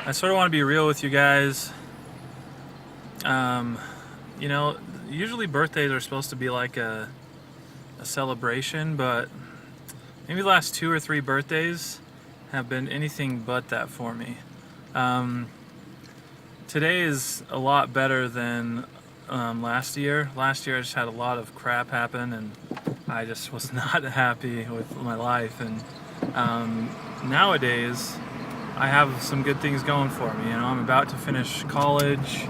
I sort of want to be real with you guys. Um, you know, Usually birthdays are supposed to be like a celebration, but maybe the last 2 or 3 birthdays have been anything but that for me. Um, Today is a lot better than last year. Last year I just had a lot of crap happen, and I just was not happy with my life. And nowadays, I have some good things going for me. I'm about to finish college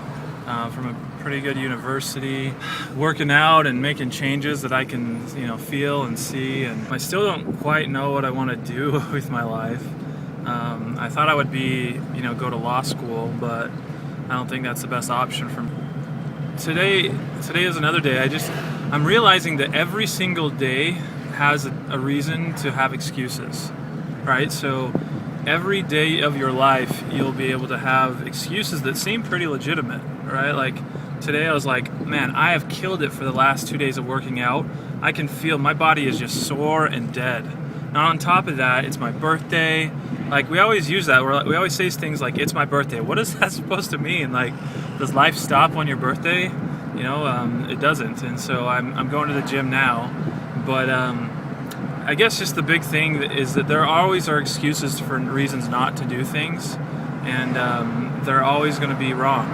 from a pretty good university, working out and making changes that I can, feel and see. And I still don't quite know what I want to do with my life. I thought I would go to law school, but I don't think that's the best option for me. Today is another day. I'm realizing that every single day has a reason to have excuses, right? So every day of your life, you'll be able to have excuses that seem pretty legitimate, right? Like today I was like, man, I have killed it for the last 2 days of working out. I can feel my body is just sore and dead. Now on top of that, it's my birthday. Like we always use that. We always say things like, it's my birthday. What is that supposed to mean? Like, does life stop on your birthday? It doesn't. And so I'm going to the gym now. But I guess just the big thing is that there always are excuses for reasons not to do things. And they're always going to be wrong.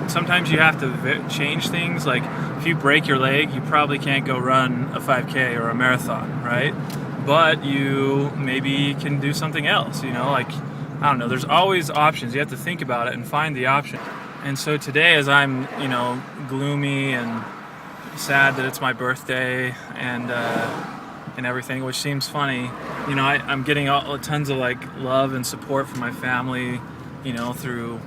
Sometimes you have to change things. Like if you break your leg, you probably can't go run a 5K or a marathon, right? But you maybe can do something else, like, I don't know, there's always options. You have to think about it and find the option. And so today, as I'm, gloomy and sad that it's my birthday and everything, which seems funny, I'm getting tons of like love and support from my family, through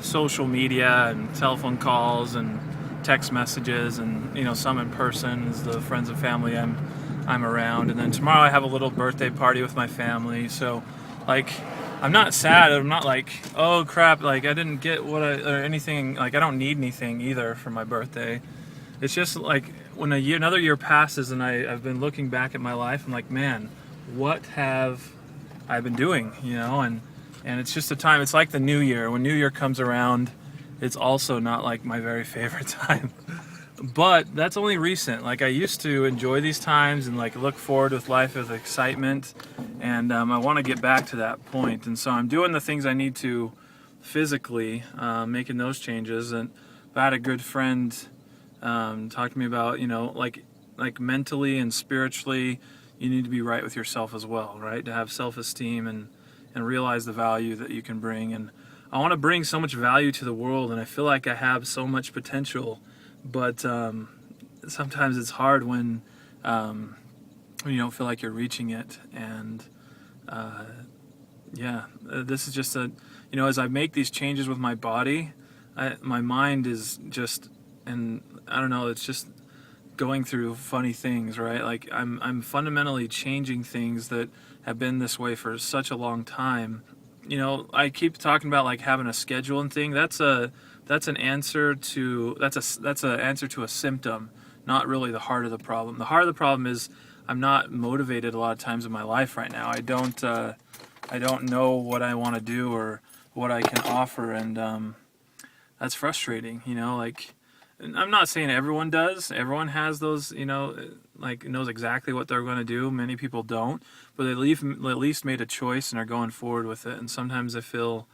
social media and telephone calls and text messages, and some in person as the friends and family I'm around. And then tomorrow I have a little birthday party with my family. So like I'm not sad. I'm not like, oh crap, like I didn't get or anything. Like I don't need anything either for my birthday. It's just like when another year passes and I've been looking back at my life, I'm like, man, what have I been doing? And it's just a time. It's like the new year. When new year comes around, it's also not like my very favorite time. But that's only recent. Like I used to enjoy these times and like look forward with life with excitement, and I want to get back to that point. And so I'm doing the things I need to physically, making those changes. And I had a good friend talk to me about, like mentally and spiritually, you need to be right with yourself as well, right? To have self-esteem and realize the value that you can bring. And I want to bring so much value to the world, and I feel like I have so much potential. But sometimes it's hard when you don't feel like you're reaching it. And this is just as I make these changes with my body, my mind is just, and I don't know, it's just going through funny things, right? Like I'm fundamentally changing things that have been this way for such a long time. I keep talking about like having a schedule and thing. That's an answer to a symptom, not really the heart of the problem. The heart of the problem is I'm not motivated a lot of times in my life right now. I don't know what I want to do or what I can offer, and that's frustrating. Like I'm not saying everyone does. Everyone has those, like knows exactly what they're going to do. Many people don't, but they at least made a choice and are going forward with it. And sometimes I feel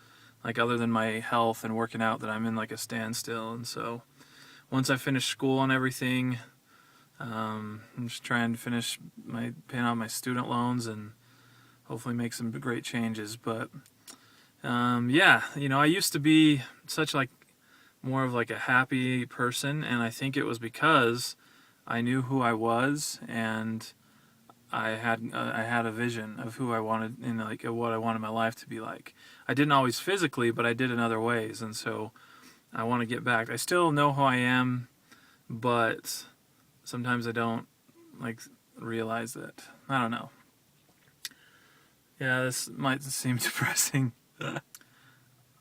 like, other than my health and working out, that I'm in like a standstill. And so once I finish school and everything, I'm just trying to paying off my student loans and hopefully make some great changes. But I used to be such like more of like a happy person, and I think it was because I knew who I was, and I had a vision of who I wanted, and like what I wanted my life to be like. I didn't always physically, but I did in other ways, and so I want to get back. I still know who I am, but sometimes I don't like realize it. I don't know. Yeah, this might seem depressing.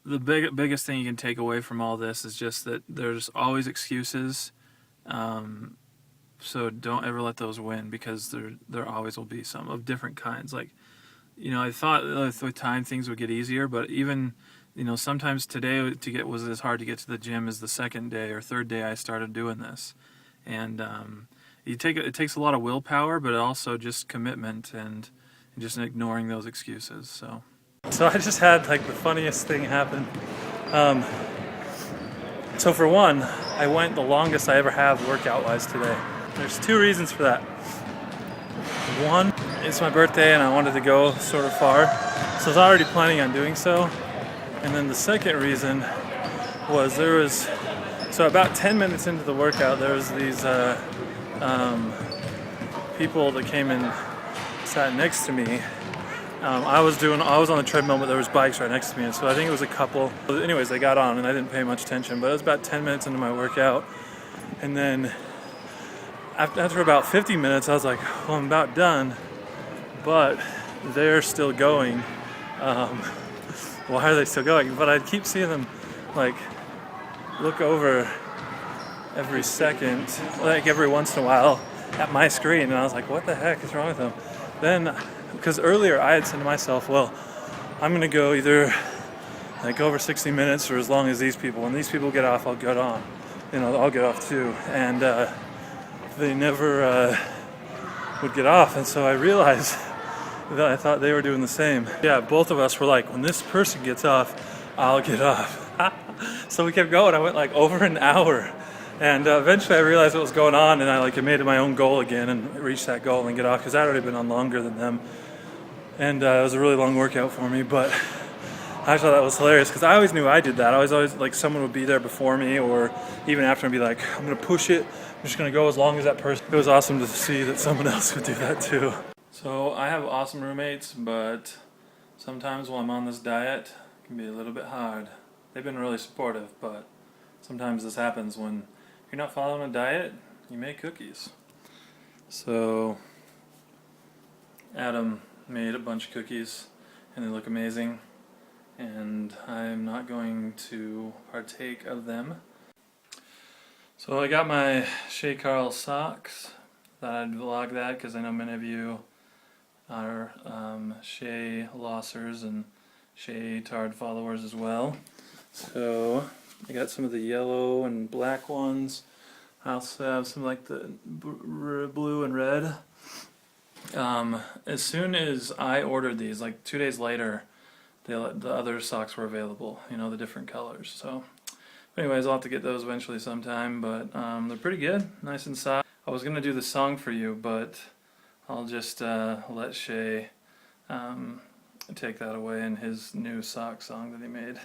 The biggest thing you can take away from all this is just that there's always excuses. So don't ever let those win, because there always will be some of different kinds. Like I thought with time things would get easier, but even, sometimes today was as hard to get to the gym as the second day or third day I started doing this. And it takes a lot of willpower, but also just commitment and just ignoring those excuses. So I just had like the funniest thing happen. So for one, I went the longest I ever have workout-wise today. There's two reasons for that. One, it's my birthday and I wanted to go sort of far, so I was already planning on doing so. And then the second reason was so about 10 minutes into the workout, there was these people that came and sat next to me. I was on the treadmill, but there was bikes right next to me, and so I think it was a couple. Anyways, they got on, and I didn't pay much attention, but it was about 10 minutes into my workout, and then after about 50 minutes, I was like, well, I'm about done, but they're still going. Why are they still going? But I'd keep seeing them, like, look over every second, like every once in a while, at my screen, and I was like, what the heck is wrong with them? Then, because earlier I had said to myself, well, I'm going to go either like over 60 minutes or as long as these people. When these people get off, I'll get on. I'll get off too. And they never would get off. And so I realized that I thought they were doing the same. Yeah, both of us were like, when this person gets off, I'll get off. So we kept going. I went like over an hour. And eventually I realized what was going on, and I made it my own goal again and reached that goal and get off, because I'd already been on longer than them. And it was a really long workout for me, but I thought that was hilarious because I always knew I did that. I was always like, someone would be there before me or even after and be like, I'm going to push it. I'm just going to go as long as that person. It was awesome to see that someone else would do that too. So I have awesome roommates, but sometimes while I'm on this diet, it can be a little bit hard. They've been really supportive, but sometimes this happens when you're not following a diet, you make cookies. So Adam made a bunch of cookies and they look amazing, and I'm not going to partake of them. So I got my ShayCarl socks. Thought I'd vlog that because I know many of you are ShayLossers and ShayTard followers as well. So I got some of the yellow and black ones. I also have some like the blue and red. As soon as I ordered these, like 2 days later, the other socks were available, the different colors. So anyways, I'll have to get those eventually sometime, but they're pretty good, nice and soft. I was going to do the song for you, but I'll just let Shay take that away in his new sock song that he made.